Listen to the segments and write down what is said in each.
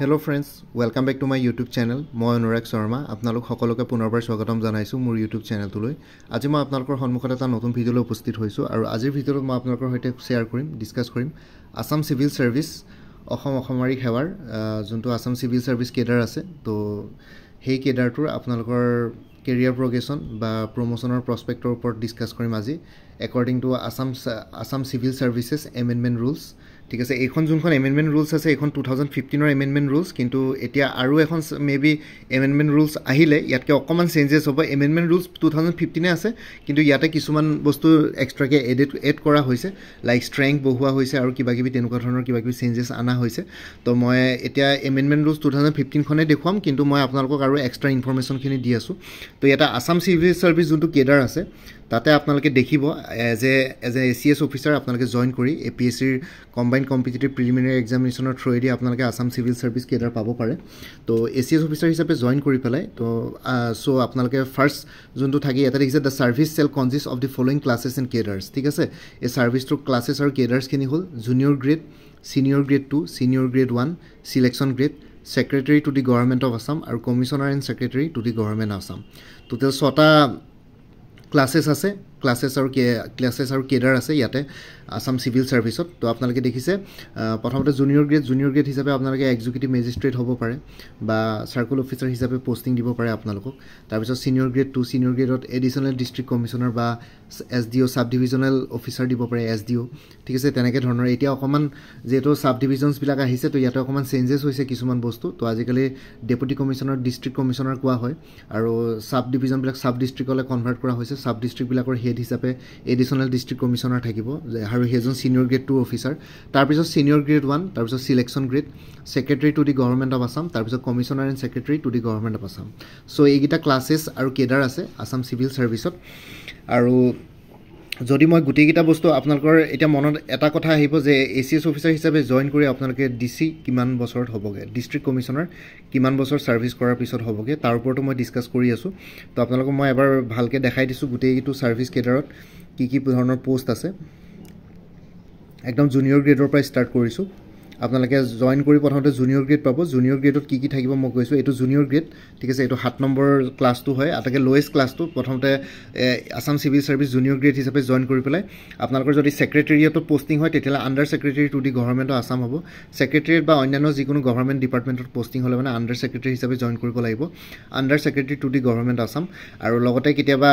Hello friends, welcome back to my YouTube channel. মই অনুৰাগ শৰ্মা আপোনালোক সকলোকে পুনৰবাৰ স্বাগতম জনাইছো মোৰ YouTube চেনেলটোলৈ। আজি মই আপোনালোকৰ সন্মুখত এটা নতুন ভিডিঅ'লৈ উপস্থিত হৈছো আৰু আজিৰ ভিডিঅ'ত মই আপোনালোকৰ সৈতে শেয়াৰ কৰিম, ডিসকাস কৰিম আসাম সিভিল সাৰ্ভিস অসমাৰী সেৱাৰ যোনটো আসাম সিভিল সাৰ্ভিস কেডাৰ আছে তো সেই কেডাৰটোৰ আপোনালোকৰ কেৰিয়াৰ প্ৰগ্ৰেছন বা প্ৰমোশনৰ প্ৰস্পেক্টৰ ওপৰত ডিসকাস কৰিম আজি according to Assam Civil Services Amendment Rules. ঠিক আছে, এইখন যোনখন এমেন্ডমেন্ট রুলস আছে এইখন 2015 এর এমেন্ডমেন্ট রুলস, কিন্তু এতিয়া আৰু এখন মেবি এমেন্ডমেন্ট রুলস আহিলে ইয়াতকে অকমান চেঞ্জেস হ'ব। এমেন্ডমেন্ট রুলস 2015 এ আছে, কিন্তু ইয়াতে কিছুমান বস্তু এক্সট্ৰাকে এড কৰা হৈছে, লাইক স্ট্ৰেংথ বহুৱা হৈছে আৰু কিবাকিবি তেনেকুৱা ধৰণৰ কিবাকিবি চেঞ্জেস আনা হৈছে। তো মই এতিয়া এমেন্ডমেন্ট ৰুলস 2015 খনে দেখুৱাম, কিন্তু মই আপোনালোকক আৰু এক্সট্ৰা ইনফৰমেশনখিনি দি আছো। তো এটা আসাম সিভিল সাৰ্ভিস যোনটো কেডাৰ আছে তাতে আপোনালোকে দেখিব এজ এ ACS অফিচাৰ আপোনালোকে জয়েন কৰি APSCৰ কম্বাইন্ড কম্পিটিটিভ প্ৰিলিমিনাৰী এক্সামিনেশ্যনৰ থ্ৰুৱেদি আপোনালোকে আসাম সিভিল সাৰ্ভিস কেডাৰ পাব পাৰে। তো ACS অফিচাৰ হিচাপে জয়েন কৰি পেলাই তো সো আপোনালোকে ফাৰ্স্ট যোনটো থাকি এটা দেখিছে the service shall consist of the following classes and cadres. ঠিক আছে, এই সাৰ্ভিসটোৰ ক্লাसेस আৰু কেডাৰ্সখিনি হ'ল junior grade, senior grade 2, senior grade 1, selection grade, secretary to the government of Assam আৰু commissioner and secretary to the government of Assam. Total 6টা classes আছে, ক্লাसेस আৰু কেডাৰ আছে ইয়াতে আসাম সিভিল সাৰ্ভিসত। তো আপোনালোকে দেখিছে প্ৰথমতে জুনিয়ৰ গ্ৰেড হিচাপে আপোনালোকে এক্সিকিউটিভ মেজিষ্ট্ৰেট হ'ব পাৰে বা সাৰ্কুল অফিচাৰ হিচাপে পোষ্টিং দিব পাৰে আপোনালোকক। তাৰপিছত সিনিয়ৰ গ্ৰেড 2, সিনিয়ৰ গ্ৰেডত এডিশনাল ডিস্ট্ৰিক্ট কমিশনাৰ বা SDO সাব ডিভিজনেল অফিচাৰ দিব পাৰে, SDO। ঠিক আছে, তেনেকৈ ধৰণৰ এতিয়া অকমান যেহেতু সাব ডিভিজনছবিলাক আহিছে তো ইয়াতে অকমান চেঞ্জেছ হৈছে কিছুমান বস্তু। তো আজিকালি ডেপুটি কমিশনাৰ ডিস্ট্ৰিক্ট কমিশনাৰ কোৱা হয় আৰু সাব ডিভিজনবিলাক সাব ডিস্ট্ৰিক্টলৈ কনভাৰ্ট কৰা হৈছে। সাব ডিস্ট্ৰিক্টবিলাকৰ হেড হিচাপে এডিশনাল ডিস্ট্ৰিক্ট কমিশনাৰ থাকিব আৰু সেইজন সিনিয়ৰ গ্ৰেড 2 অফিচাৰ। তাৰপিছত সিনিয়ৰ গ্ৰেড 1, তাৰপিছত selection grade, secretary to the government of Assam, তাৰপিছত commissioner and secretary to the government of Assam. So এইকেইটা ক্লাसेस আৰু কেডাৰ আছে আসাম সিভিল সাৰ্ভিসত। আৰু যদি মই গোটেইকেইটা বস্তু আপোনালোকৰ এতিয়া মনত এটা কথা আহিব যে ACS অফিচাৰ হিচাপে জয়েন কৰি আপোনালোকে DC কিমান বছৰত হ'বগে, ডিস্ট্ৰিক্ট কমিশনাৰ কিমান বছৰ সাৰ্ভিস কৰাৰ পিছত হ'বগে, তাৰ ওপৰতো মই ডিসকাস কৰি আছো। তো আপোনালোকক মই এবাৰ ভালকে দেখাই দিছো গোটেইটো সাৰ্ভিস কেডাৰত কি ধৰণৰ পোষ্ট আছে। একদম জুনিয়ৰ গ্ৰেডৰ পৰা ষ্টাৰ্ট কৰিছো। আপোনালোকে জয়েন কৰি প্ৰথমতে জুনিয়ৰ গ্ৰেড পাব। জুনিয়ৰ গ্ৰেডত কি থাকিব মই কৈছো, এইটো জুনিয়ৰ গ্ৰেড। ঠিক আছে, এইটো 7 নম্বৰ ক্লাছটো হয়, আটাইকে লোৱেষ্ট ক্লাছটো। প্ৰথমতে Assam civil service junior grade হিচাপে জয়েন কৰি পেলাই আপোনালোকৰ যদি সেক্ৰেটাৰিয়েটত পোষ্টিং হয় তেতিয়াহ'লে under secretary to the government of Assam হ'ব। সেক্ৰেটাৰিয়েট বা অন্যান্য যিকোনো গভৰ্ণমেণ্ট ডিপাৰ্টমেণ্টত পোষ্টিং হ'লে মানে আণ্ডাৰ সেক্ৰেটাৰী হিচাপে জয়েন কৰিব লাগিব, under secretary to the government of Assam. আৰু লগতে কেতিয়াবা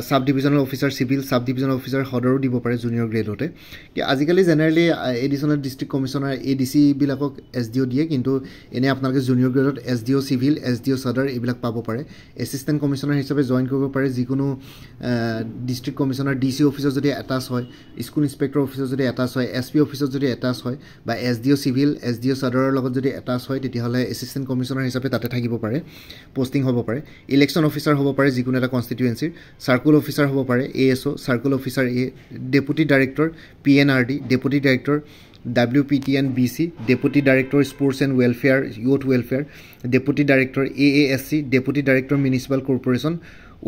sub divisional officer, civil sub divisional officer সদৰো দিব পাৰে জুনিয়ৰ গ্ৰেডতে। আজিকালি generally additional district commissioner ADC বিলাকক SDO দিয়ে, কিন্তু এনে আপোনালোকে জুনিয়ৰ গ্ৰেডত SDO সিভিল, SDO সদৰ এইবিলাক পাব পাৰে। এছিষ্টেণ্ট কমিশনাৰ হিচাপে জয়েন কৰিব পাৰে যিকোনো ডিস্ট্ৰিক্ট কমিশনাৰ DC অফিচত যদি এটাচ হয়, স্কুল ইন্সপেক্টৰ অফিচত যদি এটাচ হয়, SP অফিচত যদি এটাচ হয় বা SDO সিভিল, SDO সদৰৰ লগত যদি এটাচ হয় তেতিয়াহ'লে এছিষ্টেণ্ট কমিশনাৰ হিচাপে তাতে থাকিব পাৰে, পোষ্টিং হ'ব পাৰে। ইলেকশ্যন অফিচাৰ হ'ব পাৰে যিকোনো এটা কনষ্টিটুৱেঞ্চিৰ, সাৰ্কুল অফিচাৰ হ'ব পাৰে ASO, circle officer A, deputy director PNRD, deputy director WPTN-BC, deputy director sports and welfare, youth welfare, deputy director AASC, deputy director municipal corporation,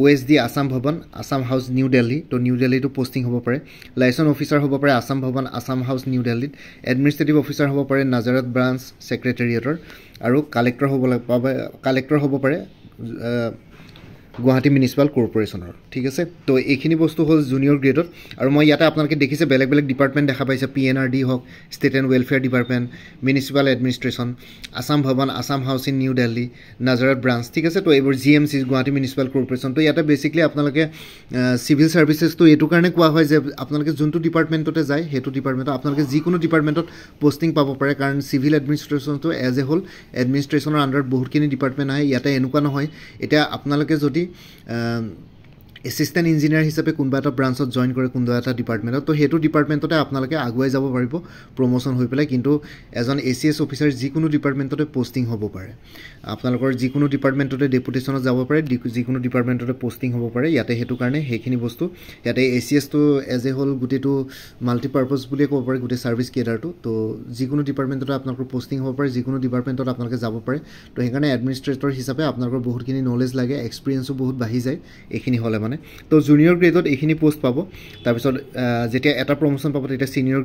OSD Assam Bhawan, Assam house new Delhi. তো new দিল্লীটো posting হ'ব পাৰে। Licence officer হ'ব পাৰে Assam Bhawan, Assam house new দিল্লীত। Administrative officer হ'ব পাৰে নাজাৰাত branch ছেক্ৰেটাৰিয়েটৰ। আৰু collector হ'ব পাৰে গুৱাহাটী মিউনিচিপাল কৰ্পৰেশ্যনৰ। ঠিক আছে, তো এইখিনি বস্তু হ'ল জুনিয়ৰ গ্ৰেডত। আৰু মই ইয়াতে আপোনালোকে দেখিছে বেলেগ বেলেগ ডিপাৰ্টমেণ্ট দেখা পাইছে, PNRD হওক, state and welfare department, municipal administration, Assam Bhawan, Assam house in new Delhi, Nazarat branch. ঠিক আছে, তো এইবোৰ GMC গুৱাহাটী মিউনিচিপাল কৰ্পৰেশ্যন। তো ইয়াতে বেছিকলি আপোনালোকে চিভিল ছাৰ্ভিচেছটো এইটো কাৰণে কোৱা হয় যে আপোনালোকে যোনটো ডিপাৰ্টমেণ্টতে যায় সেইটো ডিপাৰ্টমেণ্টত আপোনালোকে যিকোনো ডিপাৰ্টমেণ্টত পোষ্টিং পাব পাৰে, কাৰণ চিভিল এডমিনিষ্ট্ৰেশ্যনটো এজ এ হোল এডমিনিষ্ট্ৰেশ্যনৰ আণ্ডাৰত বহুতখিনি ডিপাৰ্টমেণ্ট আহে। ইয়াতে এনেকুৱা নহয়, এতিয়া আপোনালোকে যদি এছিষ্টেণ্ট ইঞ্জিনিয়াৰ হিচাপে কোনোবা এটা ব্ৰাঞ্চত জয়েন কৰে কোনোবা এটা ডিপাৰ্টমেণ্টত, তো সেইটো ডিপাৰ্টমেণ্টতে আপোনালোকে আগুৱাই যাব পাৰিব প্ৰমোশ্যন হৈ পেলাই। কিন্তু এজন ACS অফিচাৰ যিকোনো ডিপাৰ্টমেণ্টতে পোষ্টিং হ'ব পাৰে, আপোনালোকৰ যিকোনো ডিপাৰ্টমেণ্টতে ডেপুটেশ্যনত যাব পাৰে, যিকোনো ডিপাৰ্টমেণ্টতে পোষ্টিং হ'ব পাৰে। ইয়াতে সেইটো কাৰণে সেইখিনি বস্তু ইয়াতে ACSটো এজ এ হোল গোটেইটো মাল্টিপাৰ্পাছ বুলিয়ে ক'ব পাৰে গোটেই ছাৰ্ভিচ কেডাৰটো। তো যিকোনো ডিপাৰ্টমেণ্টতে আপোনালোকৰ পোষ্টিং হ'ব পাৰে, যিকোনো ডিপাৰ্টমেণ্টত আপোনালোকে যাব পাৰে। তো সেইকাৰণে এডমিনিষ্ট্ৰেটৰ হিচাপে আপোনালোকৰ বহুতখিনি নলেজ লাগে, এক্সপিৰিয়েঞ্চো বহুত বাঢ়ি যায় এইখিনি হ'লে মানে তো জুনিয়ৰ গ্ৰেডত এইখিনি পোষ্ট পাব তাৰপিছত যেতিয়া এটা প্ৰমোশন পাব তেতিয়া সিনিয়ৰ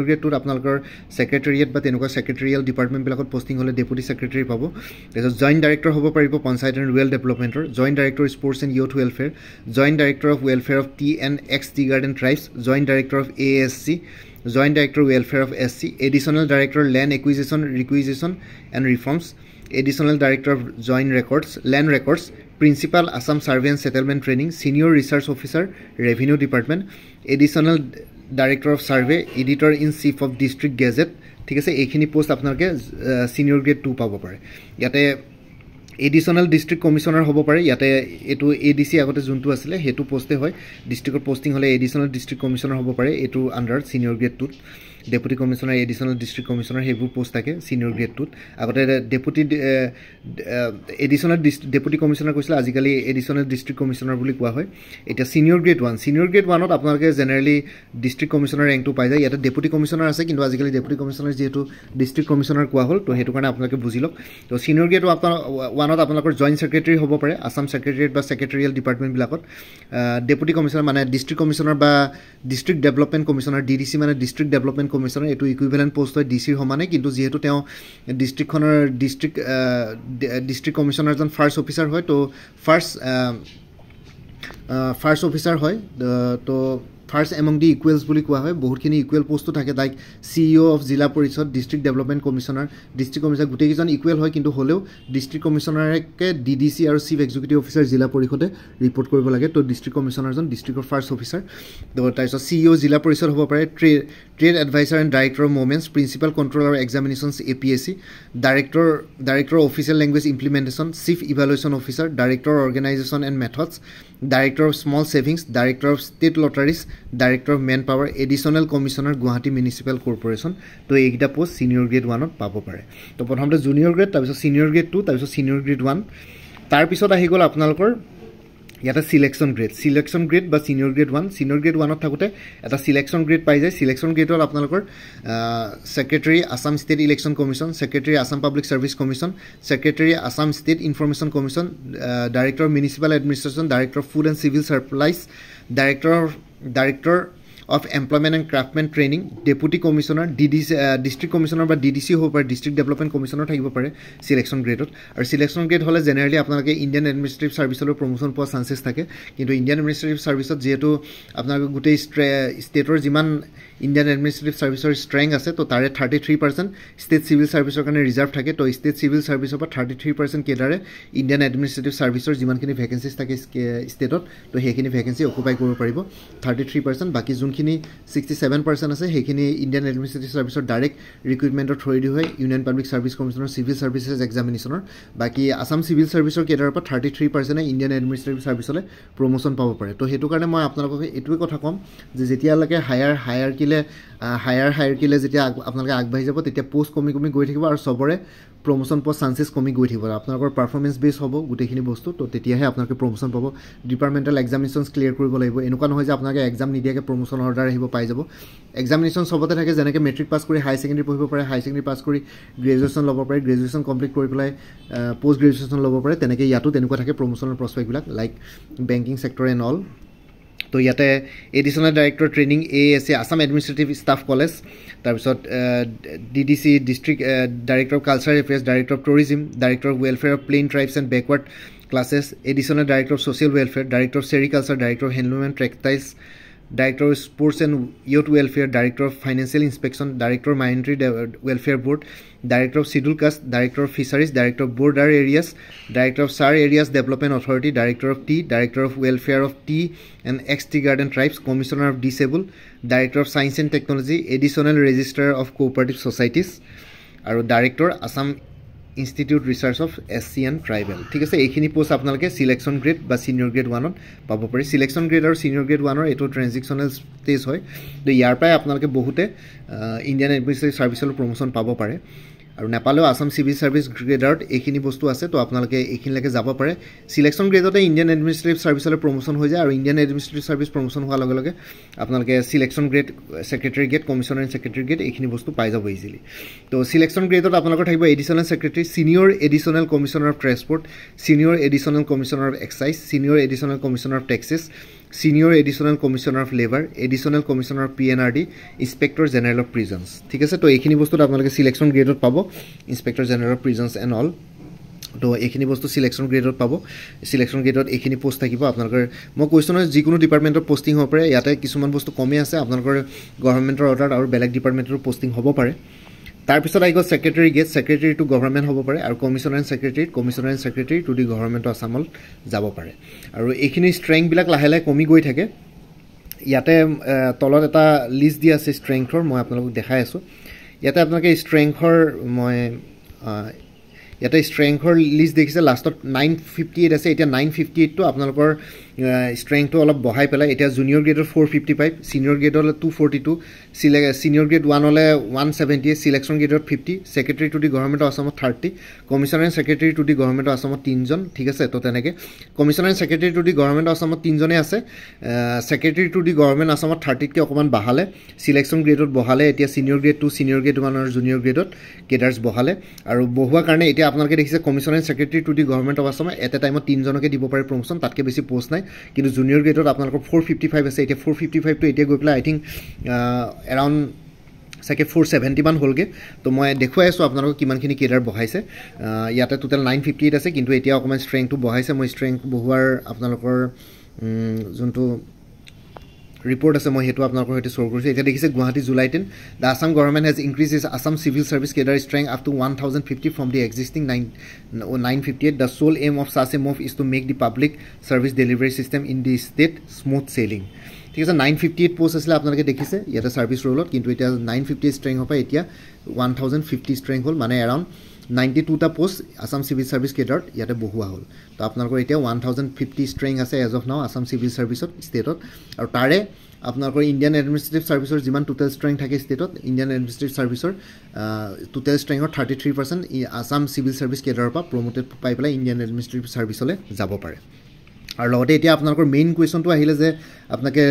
গ্ৰেডটোত আপোনালোকৰ সেক্ৰেটাৰিয়েট বা তেনেকুৱা সেক্ৰেটাৰিয়েল ডিপাৰ্টমেণ্টবিলাকত পোষ্টিং হ'লে ডেপুটি সেক্ৰেটাৰি পাব তাৰপিছত জইণ্ট ডাইৰেক্টৰ হ'ব পাৰিব পঞ্চায়ত এণ্ড ৰুৰেল ডেভেলপমেণ্টৰ joint director sports and youth welfare joint director of welfare of T&X tea garden tribes joint director of AASC joint director welfare of SC additional director land requisition and reforms additional director of land records principal Assam survey and settlement training senior research officer revenue department additional director of survey editor in chief of district gazette ঠিক আছে এইখিনি post আপোনালোকে senior grade 2 পাব পাৰে ইয়াতে additional district commissioner হ'ব পাৰে ইয়াতে এইটো ADC আগতে যোনটো আছিলে সেইটো পোষ্টে হয় ডিষ্ট্ৰিক্টৰ পোষ্টিং হ'লে এডিশ্যনেল ডিষ্ট্ৰিক্ট কমিশ্যনাৰ হ'ব পাৰে এইটো under senior grade 2 deputy commissioner additional district commissioner সেইবোৰ পোষ্ট থাকে ছিনিয়ৰ গ্ৰেড 2 আগতে ডেপুটি কমিশ্যনাৰ কৈছিলে আজিকালি এডিশ্যনেল ডিষ্ট্ৰিক্ট কমিশ্যনাৰ বুলি কোৱা হয় এতিয়া ছিনিয়ৰ গ্ৰেড 1ত আপোনালোকে জেনেৰেলি ডিষ্ট্ৰিক্ট কমিশ্যনাৰ ৰেংকটো পাই যায় ইয়াতে ডেপুটি কমিশ্যনাৰ আছে কিন্তু আজিকালি ডেপুটি কমিশ্যনাৰ যিহেতু ডিষ্ট্ৰিক্ট কমিশ্যনাৰ কোৱা হ'ল তো সেইটো কাৰণে আপোনালোকে বুজি লওক তো ছিনিয়ৰ গ্ৰেড 1ত আপোনালোকৰ জইণ্ট ছেক্ৰেটাৰী হ'ব পাৰে আছাম ছেক্ৰেটাৰিয়েট বা ছেক্ৰেটাৰিয়েল ডিপাৰ্টমেণ্টবিলাকত ডেপুটি কমিশ্যনাৰ মানে ডিষ্ট্ৰিক্ট কমিশ্যনাৰ বা ডিষ্ট্ৰিক্ট ডেভেলপমেণ্ট কমিশ্যনাৰ DDC মানে ডিষ্ট্ৰিক্ট ডেভেলপমেণ্ট কমিশ্যনাৰ এইটো ইকুইভেলেণ্ট পোষ্ট হয় DCৰ সমানে কিন্তু যিহেতু তেওঁ ডিষ্ট্ৰিক্ট কমিশ্যনাৰজন ফাৰ্ষ্ট অফিচাৰ হয় তো ফাৰ্ষ্ট অফিচাৰ হয় তো ফাৰ্ষ্ট এমং দি ইকুৱেলছ বুলি কোৱা হয় বহুতখিনি ইকুৱেল পোষ্টো থাকে লাইক CEO অফ জিলা পৰিষদ district development commissioner district commissioner গোটেইকেইজন ইকুৱেল হয় কিন্তু হ'লেও ডিষ্ট্ৰিক্ট কমিশ্যনাৰকে DDC আৰু চিফ এক্সিকিউটিভ অফিচাৰ জিলা পৰিষদে ৰিপৰ্ট কৰিব লাগে তো ডিষ্ট্ৰিক্ট কমিশ্যনাৰজন ডিষ্ট্ৰিক্টৰ ফাৰ্ষ্ট অফিচাৰ তাৰপিছত CEO জিলা পৰিষদ হ'ব পাৰে trade adviser and director of movements principal controller examinations APSC director official language implementation chief evaluation officer director organisation and methods director of small savings director of state lotteries director of manpower additional commissioner Guwahati municipal corporation তো এইকেইটা post senior grade 1ত পাব পাৰে তো প্ৰথমতে junior grade তাৰপিছত senior grade 2 তাৰপিছত senior grade 1 তাৰপিছত আহি গ'ল আপোনালোকৰ ইয়াতে সিলেকশ্যন গ্ৰেড বা ছিনিয়ৰ গ্ৰেড 1ত থাকোঁতে এটা সিলেকশ্যন গ্ৰেড পাই যায় সিলেকশ্যন গ্ৰেডত আপোনালোকৰ secretary Assam state election commission secretary Assam public service commission secretary Assam state information commission director municipal administration director food and civil supplies director of employment and craftsmen training deputy commissioner district commissioner বা DDC হ'ব পাৰে district development commissioner থাকিব পাৰে সিলেকশ্যন গ্ৰেডত আৰু সিলেকশ্যন grade হ'লে generally আপোনালোকে Indian administrative ছাৰ্ভিচলৈ promotion পোৱা চান্সেছ থাকে কিন্তু ইণ্ডিয়ান এডমিনিষ্ট্ৰেটিভ ছাৰ্ভিচত যিহেতু আপোনালোকে গোটেই ষ্টেটৰ যিমান ইণ্ডিয়ান এডমিনিষ্ট্ৰেটিভ ছাৰ্ভিচৰ ষ্ট্ৰেংথ আছে তো তাৰে 33% ষ্টেট চিভিল ছাৰ্ভিচৰ কাৰণে ৰিজাৰ্ভ থাকে তো ষ্টেট চিভিল ছাৰ্ভিচৰ পৰা 33% কেডাৰে ইণ্ডিয়ান এডমিনিষ্ট্ৰেটিভ ছাৰ্ভিচৰ যিমানখিনি ভেকেঞ্চিজ থাকে ষ্টেটত তো সেইখিনি ভেকেঞ্চি অকুপাই কৰিব পাৰিব 33% বাকী যোনখিনি 67% আছে সেইখিনি ইণ্ডিয়ান এডমিনিষ্ট্ৰেটিভ ছাৰ্ভিচৰ ডাইৰেক্ট ৰিক্ৰুইটমেণ্টৰ থ্ৰুৱেদি হয় ইউনিয়ন পাব্লিক ছাৰ্ভিচ কমিশ্যনৰ চিভিল ছাৰ্ভিচেছ এক্সামিনেশ্যনৰ বাকী আছাম চিভিল ছাৰ্ভিচৰ কেডাৰৰ পৰা 33% ইণ্ডিয়ান এডমিনিষ্ট্ৰেটিভ ছাৰ্ভিচলৈ প্ৰমোশ্যন পাব পাৰে তো সেইটো কাৰণে মই আপোনালোকক এইটোৱে কথা ক'ম যে যেতিয়ালৈকে হায়াৰকিলে যেতিয়া আপোনালোকে আগবাঢ়ি যাব তেতিয়া পোষ্ট কমি গৈ থাকিব আৰু চবৰে প্ৰমোশ্যন পোৱা চান্সেছ কমি গৈ থাকিব আপোনালোকৰ পাৰফৰ্মেঞ্চ বেছ হ'ব গোটেইখিনি বস্তু তো তেতিয়াহে আপোনালোকে প্ৰমোশ্যন পাব ডিপাৰ্টমেণ্টেল এক্সামিনেশ্যনছ ক্লিয়াৰ কৰিব লাগিব এনেকুৱা নহয় যে আপোনালোকে এক্সাম নিদিয়াকৈ প্ৰমোশ্যন অৰ্ডাৰ আহিব পাই যাব এক্সামিনেশ্যন চবতে থাকে যেনেকৈ মেট্ৰিক পাছ কৰি হাই ছেকেণ্ডেৰী পঢ়িব পাৰে হাই ছেকেণ্ডেৰী পাছ কৰি গ্ৰেজুৱেশ্যন ল'ব পাৰে গ্ৰেজুৱেশ্যন কমপ্লিট কৰি পেলাই পষ্ট গ্ৰেজুৱেশ্যন ল'ব পাৰে তেনেকৈ ইয়াতো তেনেকুৱা থাকে প্ৰমোশ্যনৰ প্ৰস্পেক্টবিলাক like banking sector and all তো ইয়াতে additional director training AASC Assam administrative staff college তাৰপিছত DDC district director of culture affairs director of tourism director of welfare of plain tribes and backward classes additional director of social welfare director of sericulture director of handloom and textiles Director of Sports and Youth Welfare, Director of Financial Inspection, Director of Minority Welfare Board, Director of Scheduled Caste, Director of Fisheries, Director of Border Areas, Director of SAR Areas Development Authority, Director of Tea, Director of Welfare of Tea and Tea Garden Tribes, Commissioner of Disabled, Director of Science and Technology, Additional Registrar of Cooperative Societies, and Director Assam institute research of SC and tribal ঠিক আছে এইখিনি post আপোনালোকে সিলেকশ্যন grade বা senior grade 1ত পাব পাৰি সিলেকশ্যন grade আৰু senior grade 1ৰ এইটো ট্ৰেনজিকশ্যনেল stage হয় তো ইয়াৰ পৰাই আপোনালোকে বহুতে ইণ্ডিয়ান এডমিনিষ্ট্ৰেটিভ ছাৰ্ভিচলৈ প্ৰমোশ্যন পাব পাৰে আৰু নেপালেও আসাম সিভিল সাৰ্ভিস গ্ৰেডাৰত এইখিনি বস্তু আছে তো আপোনালোকে এইখিনিলৈকে যাব পাৰে সিলেকশন গ্ৰেডতে ইণ্ডিয়ান এডমিনিষ্ট্ৰেটিভ সাৰ্ভিসলৈ প্ৰমোশন হৈ যায় আৰু ইণ্ডিয়ান এডমিনিষ্ট্ৰেটিভ সাৰ্ভিস প্ৰমোশন হোৱাৰ লগে লগে আপোনালোকে selection grade secretary grade commissioner and secretary grade এইখিনি বস্তু পাই যাব ইজিলি তো সিলেকশন গ্ৰেডত আপোনালোকৰ থাকিব additional secretary senior additional commissioner of transport senior additional commissioner of excise senior additional commissioner of taxes Senior Additional Commissioner of Labor, Additional Commissioner of PNRD, Inspector General of Prisons. ঠিক আছে তো এইখিনি বস্তু আপোনালোকে selection গ্ৰেডত পাব Inspector General of Prisons and all তো এইখিনি বস্তু সিলেকশন গ্ৰেডত পাব সিলেকশন গ্ৰেডত এইখিনি পোষ্ট থাকিব আপোনালোকৰ মই কৈছো ন যিকোনো ডিপাৰ্টমেন্টৰ পোষ্টিং হ'ব পাৰে ইয়াতে কিছুমান বস্তু কমে আছে আপোনালোকৰ গভৰ্ণমেন্টৰ অৰ্ডাৰ আৰু বেলেগ ডিপাৰ্টমেন্টৰ পোষ্টিং হ'ব পাৰে তাৰ পিছত আইগো secretary get secretary to government হ'ব পাৰে আৰু commissioner and secretary to the government of আসামল যাব পাৰে আৰু এইখিনি ষ্ট্ৰেংথ বিলাক লাহে লাহে কমি গৈ থাকে ইয়াতে তলত এটা লিষ্ট দি আছে ষ্ট্ৰেংথৰ মই আপোনালোকক দেখাই আছো ইয়াতে আপোনালোকে ষ্ট্ৰেংথৰ মই ইয়াতে ষ্ট্ৰেংথৰ লিষ্ট দেখিছে লাষ্টত 958 আছে এতিয়া 958 টো আপোনালোকৰ ষ্ট্ৰেংথটো অলপ বহাই পেলাই এতিয়া জুনিয়ৰ গ্ৰেডৰ 455 সিনিয়ৰ গ্ৰেডৰ 242 সিনিয়ৰ গ্ৰেড 1 হলে 178 সিলেকশন গ্ৰেডৰ 50 secretary to the government of আসামত 30 commissioner and secretary to the government of আসামত 3 জন ঠিক আছে তো তেনেকে commissioner and secretary to the government of আসামত 3 জনে আছে সেক্ৰেটাৰী টু দি গভৰ্ণমেন্ট আসামত 30 কে অকমান বহালে সিলেকশন গ্ৰেডত বহালে এতিয়া সিনিয়ৰ গ্ৰেড 2 সিনিয়ৰ গ্ৰেড 1 আৰু জুনিয়ৰ গ্ৰেডত কেডাৰ্স বহালে আৰু বহুৱা কাৰণে এতিয়া আপোনালোকে দেখিছে commissioner and secretary to the government of Assam at a টাইমত 3 জনকে দিব পাৰে প্ৰমোশন তাতকে বেছি পোষ্ট নাই কিন্তু জুনিয়ৰ গ্ৰেডত আপোনালোকৰ 455 আছে এতিয়া 455 টো এতিয়া গৈ পেলাই আই থিংক এৰাউণ্ড সাকে 470 মান হলগে তো মই দেখুৱাই আছো আপোনালোকক কিমানখিনি কেডাৰ বহাইছে ইয়াতে টোটাল 958 আছে কিন্তু এতিয়া অকমান ষ্ট্ৰেংথটো বহাইছে মই ষ্ট্ৰেংথ বহুৱাৰ আপোনালোকৰ যোনটো report আছে মই হেতু আপোনালোকৰ হেতু শ্বেয়াৰ কৰিছো এটা দেখিছে Guwahati July 10 the Assam government has increased its Assam civil service cadre strength up to 1050 from the existing 958 the sole aim of such a move is to make the public service delivery system in the state smooth sailing ঠিক আছে 958 post আছিল আপোনালোকে দেখিছে ইয়াতে service ৰোলত কিন্তু এটা 950 স্ট্ৰেংথ হ'ব এতিয়া 1050 স্ট্ৰেংথ হ'ল মানে এৰাউণ্ড 92 টা পোষ্ট আসাম সিভিল সাৰ্ভিস কেডাৰত ইয়াতে বহুৱা হ'ল তো আপোনালোকৰ এতিয়া 1050 স্ট্ৰেংথ আছে এজ অফ নাও আসাম সিভিল সাৰ্ভিসত ষ্টেটত আৰু তাৰে আপোনালোকৰ ইণ্ডিয়ান এডমিনিষ্ট্ৰেটিভ সাৰ্ভিসৰ যিমান টোটাল স্ট্ৰেংথ থাকে ষ্টেটত ইণ্ডিয়ান এডমিনিষ্ট্ৰেটিভ সাৰ্ভিসৰ টোটাল স্ট্ৰেংথৰ 33% আসাম সিভিল সাৰ্ভিস কেডাৰৰ পৰা প্ৰমোটেড পাই পেলাই ইণ্ডিয়ান এডমিনিষ্ট্ৰেটিভ সাৰ্ভিসলৈ যাব পাৰে আৰু লগতে এতিয়া আপোনালোকৰ মেইন কোৱেশ্চনটো আহিলে যে আপোনাকে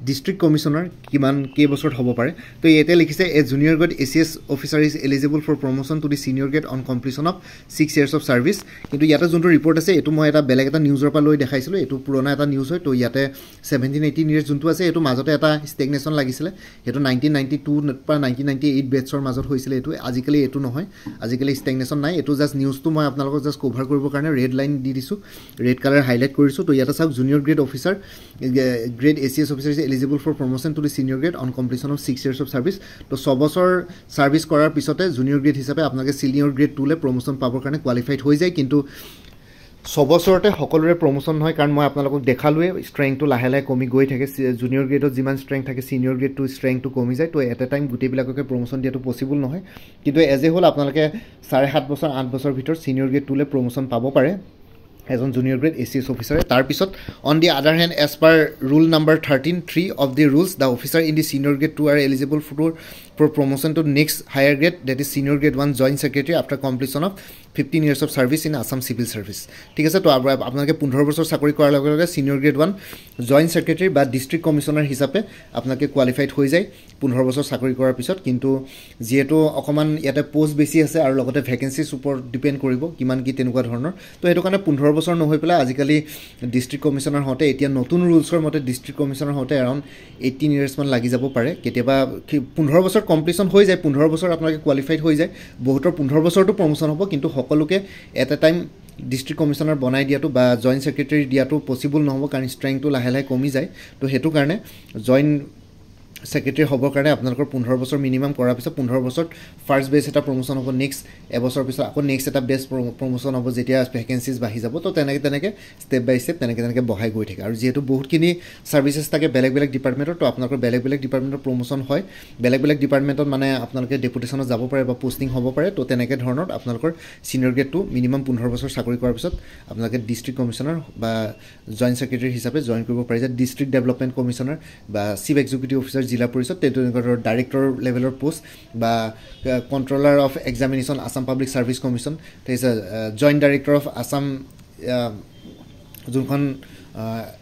ডিস্ট্ৰিক্ট কমিশনাৰ কিমান কে বছৰত হ'ব পাৰে তো ইয়াতে লিখিছে a junior grade ACS officer is eligible for promotion to the senior grade on completion of 6 years of service কিন্তু ইয়াতে যোনটো ৰিপৰ্ট আছে এটো মই এটা বেলেগ এটা নিউজৰ পৰা লৈ দেখাইছিলো এটো পুৰণা এটা নিউজ হয় তো ইয়াতে 17-18 ইয়াৰ্স যোনটো আছে এটো মাজতে এটা ষ্টেগনেশন লাগিছিল এটো 1992 পৰা 1998 বেটছৰ মাজত হৈছিল এটো আজিকালি এটো নহয় আজিকালি ষ্টেগনেশন নাই এটো জাস্ট নিউজটো মই আপোনালোকক জাস্ট কভাৰ কৰিবৰ কাৰণে ৰেড লাইন দি দিছো ৰেড কালাৰ হাইলাইট কৰিছো তো ইয়াতে চাওক junior grade officer grade ACS officer is eligible for promotion to the senior grade on completion of 6 years of service to 6 বছৰ সাৰ্ভিস কৰাৰ পিছতে জুনিয়ৰ গ্ৰেড হিচাপে আপোনাকে সিনিয়ৰ গ্ৰেড 2 লে প্ৰমোশন পাবৰ কাৰণে কোৱালিফাইড হৈ যায় কিন্তু 6 বছৰতে সকলোৰে প্ৰমোশন হয় কাৰণ মই আপোনালোকক দেখালোৱে ষ্ট্ৰেংথটো লাহে লাহে কমি গৈ থাকে জুনিয়ৰ গ্ৰেডত যিমান ষ্ট্ৰেংথ থাকে সিনিয়ৰ গ্ৰেড 2 ষ্ট্ৰেংথটো কমি যায় তো এট এ টাইম গুটি বিলাককে প্ৰমোশন দিয়াটো পসিবল নহয় কিন্তু এজ এ হোল আপোনালোকে 7.5 বছৰ 8 বছৰ ভিতৰত সিনিয়ৰ গ্ৰেড 2 লে প্ৰমোশন পাব পাৰে এজন জুনিয়ৰ গ্ৰেড এসিএস অফিচাৰ তাৰ পিছত on the other hand as per rule number 13(3) of the rules the officer in the senior grade 2 are eligible for promotion to next higher grade that is senior grade 1 joint secretary after completion of 15 years of service in Assam civil service ঠিক আছে তো আপোনাকে 15 বছৰ চাকৰি কৰাৰ লগে লগে senior grade 1 joint secretary বা ডিস্ট্ৰিক্ট কমিশনাৰ হিচাপে আপোনাকে কোৱালিফাইড হৈ যায় 15 বছৰ চাকৰি কৰাৰ পিছত কিন্তু যেহেতু অকমান ইয়াতে পোষ্ট বেছি আছে আৰু লগতে ভ্যাকেন্সিৰ ওপৰত ডিপেন্ড কৰিব কিমান কি তেনেকুৱা ধৰণৰ তো হেতু কাৰণে 15 বছৰ নহৈ পেলাই আজিকালি ডিস্ট্ৰিক্ট কমিশনাৰ হতে এতিয়া নতুন ৰুলছৰ মতে ডিস্ট্ৰিক্ট কমিশনাৰ হতে এৰাউণ্ড 18 ইয়াৰ্স মান লাগি যাব পাৰে কেতিয়াবা 15 বছৰ কমপ্লিশন হৈ যায় 15 বছৰ আপোনাকে কোৱালিফাইড হৈ যায় বহুতৰ 15 বছৰটো প্ৰমোশন হ'ব কিন্তু সকলোকে at A time district commissioner বনাই দিয়াটো বা জয়েন্ট সেক্ৰেটাৰী দিয়াটো পসিবল নহব কাৰণ ষ্ট্ৰেংথটো লাহে লাহে কমি যায় তো হেতু কাৰণে জয়েন্ট সেক্ৰেটাৰী হবৰ কাৰণে আপোনালোকৰ 15 বছৰ মিনিমাম কৰাৰ পিছত 15 বছৰত ফাৰ্স্ট বেচ এটা প্ৰমোশন হ'ব নেক্সট এবছৰ পিছত আকৌ নেক্সট এটা বেচ প্ৰমোশন হ'ব যেতিয়া ভ্যাকেন্সিজ বাঢ়ি যাব তো তেনেকে ষ্টেপ বাই ষ্টেপ তেনেকে বঢ়াই গৈ থাকে আৰু যেহেতু বহুতখিনি সাৰ্ভিসেছ থাকে বেলেগ বেলেগ ডিপাৰ্টমেন্টৰ তো আপোনালোকৰ বেলেগ বেলেগ ডিপাৰ্টমেন্টৰ প্ৰমোশন হয় বেলেগ বেলেগ ডিপাৰ্টমেন্টত মানে আপোনালোকে ডেপুটেশনত যাব পাৰে বা পোষ্টিং হ'ব পাৰে তো তেনেকে ধৰণৰ আপোনালোকৰ সিনিয়ৰ গ্ৰেড 2 মিনিমাম 15 বছৰ চাকৰি কৰাৰ পিছত আপোনালোকে ডিস্ট্ৰিক্ট কমিশনাৰ বা জয়েন্ট সেক্ৰেটাৰী হিচাপে জয়েন কৰিব পাৰে যে ডিস্ট্ৰিক্ট ডেভেলপমেন্ট কমিশনাৰ বা চিফ এক্সিকিউটিভ অফিচাৰ জিলা পৰিষদ তেনেকুৱা ডাইৰেক্টৰ লেভেলৰ পোষ্ট বা controller of examination Assam public service commission তাৰপিছত জইণ্ট ডাইৰেক্টৰ অফ আছাম যোনখন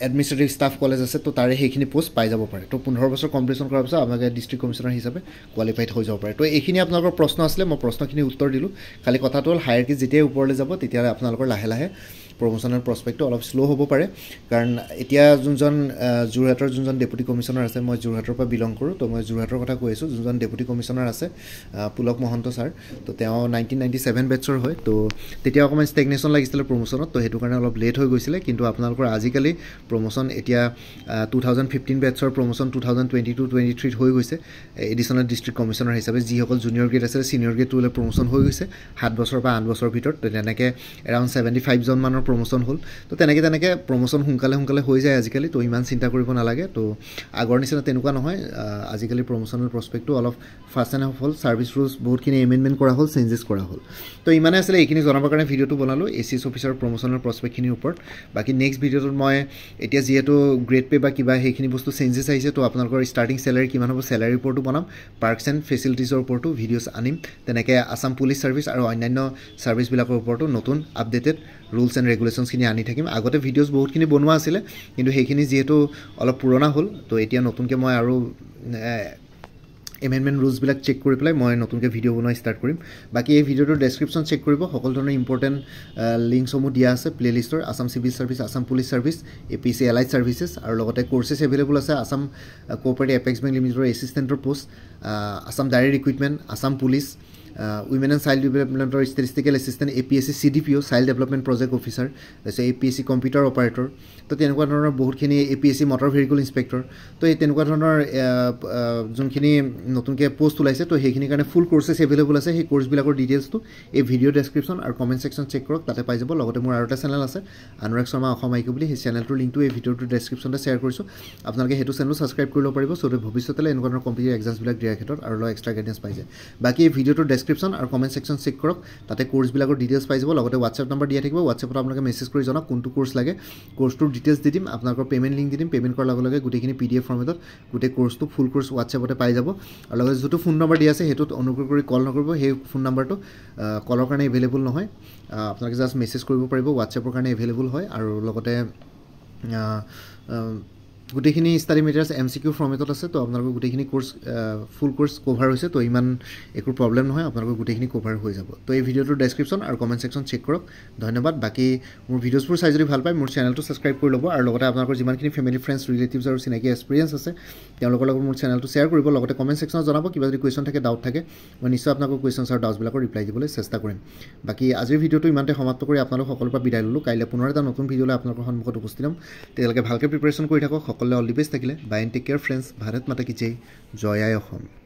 এডমিনিষ্ট্ৰেটিভ ষ্টাফ কলেজ আছে তো তাৰে সেইখিনি পোষ্ট পাই যাব পাৰে তো 15 বছৰ কমপ্লিশ্যন কৰাৰ পিছত আপোনালোকে ডিষ্ট্ৰিক্ট কমিশ্যনাৰ হিচাপে কোৱালিফাইড হৈ যাব পাৰে তো এইখিনি আপোনালোকৰ প্ৰশ্ন আছিলে মই প্ৰশ্নখিনি উত্তৰ দিলোঁ খালি কথাটো হ'ল হায়াৰকি যেতিয়াই ওপৰলৈ যাব তেতিয়াহ'লে আপোনালোকৰ লাহে লাহে প্ৰমোশ্যনৰ প্ৰস্পেক্টটো অলপ শ্ল' হ'ব পাৰে কাৰণ এতিয়া যোনজন যোৰহাটৰ যোনজন ডেপুটি কমিশ্যনাৰ আছে মই যোৰহাটৰ পৰা বিলং কৰোঁ তো মই যোৰহাটৰ কথা কৈ আছোঁ যোনজন ডেপুটি কমিশ্যনাৰ আছে পুলক মহন্ত ছাৰ তো তেওঁ 1997 বেটছৰ হয় তো তেতিয়া অকণমান ষ্টেগনেশ্যন লাগিছিলে প্ৰমোশ্যনত তো সেইটো কাৰণে অলপ লেট হৈ গৈছিলে কিন্তু আপোনালোকৰ আজিকালি প্ৰমোশ্যন এতিয়া 2015 বেটছৰ প্ৰমোশ্যন 2022-23 হৈ গৈছে এডিশ্যনেল ডিষ্ট্ৰিক্ট কমিশ্যনাৰ হিচাপে যিসকল জুনিয়ৰ গ্ৰেড আছে ছিনিয়ৰ গ্ৰেড 2লৈ প্ৰমোশ্যন হৈ গৈছে 7 বছৰ বা 8 বছৰৰ ভিতৰত তো তেনেকৈ এৰাউণ্ড 75 জন মানৰ প্ৰমোশ্যন হ'ল তো তেনেকৈ প্ৰমোশ্যন সোনকালে হৈ যায় আজিকালি তো ইমান চিন্তা কৰিব নালাগে তো আগৰ নিচিনা তেনেকুৱা নহয় আজিকালি প্ৰমোশ্যনেল প্ৰস্পেক্টটো অলপ ফাষ্ট এণ্ড হ'ল ছাৰ্ভিচ ৰুলছ বহুতখিনি এমেণ্ডমেণ্ট কৰা হ'ল চেঞ্জেছ কৰা হ'ল তো ইমানে আছিলে এইখিনি জনাবৰ কাৰণে ভিডিঅ'টো বনালোঁ ACS অফিচাৰ প্ৰমোশ্যনেল প্ৰস্পেক্টখিনিৰ ওপৰত বাকী নেক্সট ভিডিঅ'টোত মই এতিয়া যিহেতু গ্ৰেড পে' বা কিবা সেইখিনি বস্তু চেঞ্জেছ আহিছে তো আপোনালোকৰ ষ্টাৰ্টিং চেলাৰী কিমান হ'ব চেলাৰীৰ ওপৰতো বনাম পাৰ্কছ এণ্ড ফেচিলিটিছৰ ওপৰতো ভিডিঅ'ছ আনিম তেনেকৈ আছাম পুলিচ ছাৰ্ভিচ আৰু অন্যান্য ছাৰ্ভিচবিলাকৰ ওপৰতো নতুন আপডেটেড ৰুলছ এণ্ড ৰেগুলেশ্যনছখিনি আনি থাকিম আগতে ভিডিঅ'ছ বহুতখিনি বনোৱা আছিলে কিন্তু সেইখিনি যিহেতু অলপ পুৰণা হ'ল তো এতিয়া নতুনকৈ মই আৰু এমেণ্ডমেণ্ট ৰুলছবিলাক চেক কৰি পেলাই মই নতুনকৈ ভিডিঅ' বনোৱা ষ্টাৰ্ট কৰিম বাকী এই ভিডিঅ'টোৰ ডেছক্ৰিপশ্যন চেক কৰিব সকলো ধৰণৰ ইম্পৰ্টেণ্ট লিংকসমূহ দিয়া আছে প্লে'লিষ্টৰ Assam civil service Assam police service APSC allied services আৰু লগতে কৰ্চেছ এভেইলেবল আছে আছাম কোঅপাৰেটিভ এপেক্স বেংক লিমিটেডৰ এছিষ্টেণ্টৰ post Assam diary recruitment Assam police women and child ডেভেলপমেণ্টৰ statistical assistant APSC CDPO child development project officer তাৰপিছত APSC কম্পিউটাৰ অপাৰেটৰ তো তেনেকুৱা ধৰণৰ বহুতখিনি APSC মটৰ ভেহিকুল ইনস্পেক্টৰ তো এই তেনেকুৱা ধৰণৰ যোনখিনি নতুনকৈ পোষ্ট ওলাইছে তো সেইখিনিৰ কাৰণে ফুল কৰ্চেছ এভেইলেবল আছে সেই কৰ্চবিলাকৰ ডিটেইলছটো এই ভিডিঅ' ডেছক্ৰিপশ্যন আৰু কমেণ্ট ছেকশ্যন চেক কৰক তাতে পাই যাব লগতে মোৰ আৰু এটা চেনেল আছে অনুৰাগ শৰ্মা অসম আইকিউ বুলি সেই চেনেলটোৰ লিংকটো এই ভিডিঅ'টোৰ ডেছক্ৰিপশ্যনতে শ্বেয়াৰ কৰিছোঁ আপোনালোকে সেইটো চেনেলো ছাবস্ক্ৰাইব কৰি ল'ব পাৰিব চ' ভৱিষ্যতলৈ এনেকুৱা ধৰণৰ কম্পিটিটিভ এক্সামছবিলাক দিয়াৰ ক্ষেত্ৰত আৰু অলপ এক্সট্ৰা গাইডেঞ্চ পাই যায় বাকী এই ভিডিঅ'টোৰ ডেছক্ৰিপশ্যন আৰু কমেণ্ট ছেকশ্যন চেক কৰক তাতে কৰ্চবিলাকৰ ডিটেইলছ পাই যাব লগতে হোৱাটছএপ নম্বৰ দিয়া থাকিব হোৱাটছএপত আপোনালোকে মেছেজ কৰি জনাওক কোনটো কৰ্চ লাগে কৰ্চটোৰ ডিটেইলছ দি দিম আপোনালোকৰ পে'মেণ্ট লিংক দি দিম পে'মেণ্ট কৰাৰ লগে লগে গোটেইখিনি PDF ফৰ্মেটত গোটেই কৰ্চটো ফুল কৰ্চ হোৱাটছএপতে পাই যাব আৰু লগতে যিটো ফোন নম্বৰ দিয়া আছে সেইটোত অনুগ্ৰহ কৰি কল নকৰিব সেই ফোন নম্বৰটো কলৰ কাৰণে এভেইলেবল নহয় আপোনালোকে জাষ্ট মেছেজ কৰিব পাৰিব হোৱাটছএপৰ কাৰণে এভেইলেবল হয় আৰু লগতে গোটেইখিনি ষ্টাডি মেটেৰিয়েলছ MCQ ফৰ্মেটত আছে তো আপোনালোকৰ গোটেইখিনি কৰ্চ ফুল কৰ্চ কভাৰ হৈছে তো ইমান একো প্ৰব্লেম নহয় আপোনালোকৰ গোটেইখিনি কভাৰ হৈ যাব তো এই ভিডিঅ'টোৰ ডেছক্ৰিপশ্যন আৰু কমেণ্ট ছেকশ্যন চেক কৰক ধন্যবাদ বাকী মোৰ ভিডিঅ'ছবোৰ চাই যদি ভাল পায় মোৰ চেনেলটো ছাবস্ক্ৰাইব কৰি ল'ব আৰু লগতে আপোনালোকৰ যিমানখিনি ফেমিলি ফ্ৰেণ্ডছ ৰিলেটিভছ আৰু চিনাকি এক্সপিৰিয়েঞ্চ আছে তেওঁলোকৰ লগত মোৰ চেনেলটো শ্বেয়াৰ কৰিব লগতে কমেণ্ট ছেকশ্যনত জনাব কিবা যদি কুৱেশ্যন থাকে ডাউট থাকে মই নিশ্চয় আপোনালোকৰ কুৱেশ্যনছ আৰু ডাউটছবিলাকৰ ৰিপ্লাই দিবলৈ চেষ্টা কৰিম বাকী আজিৰ ভিডিঅ'টো ইমানতে সমাপ্ত কৰি আপোনালোক সকলোৰে পৰা বিদায় ল'লোঁ কাইলৈ পুনৰ এটা নতুন ভিডিঅ'লৈ আপোনালোকৰ সন্মুখত উপস্থিত হ'ম তেতিয়ালৈকে ভালকৈ প্ৰিপেৰেশ্যন কৰি থাকক সকলোৱে অল দি বেষ্ট থাকিলে bye and take care friends Bharat Mata কি জয় জয় আই অসম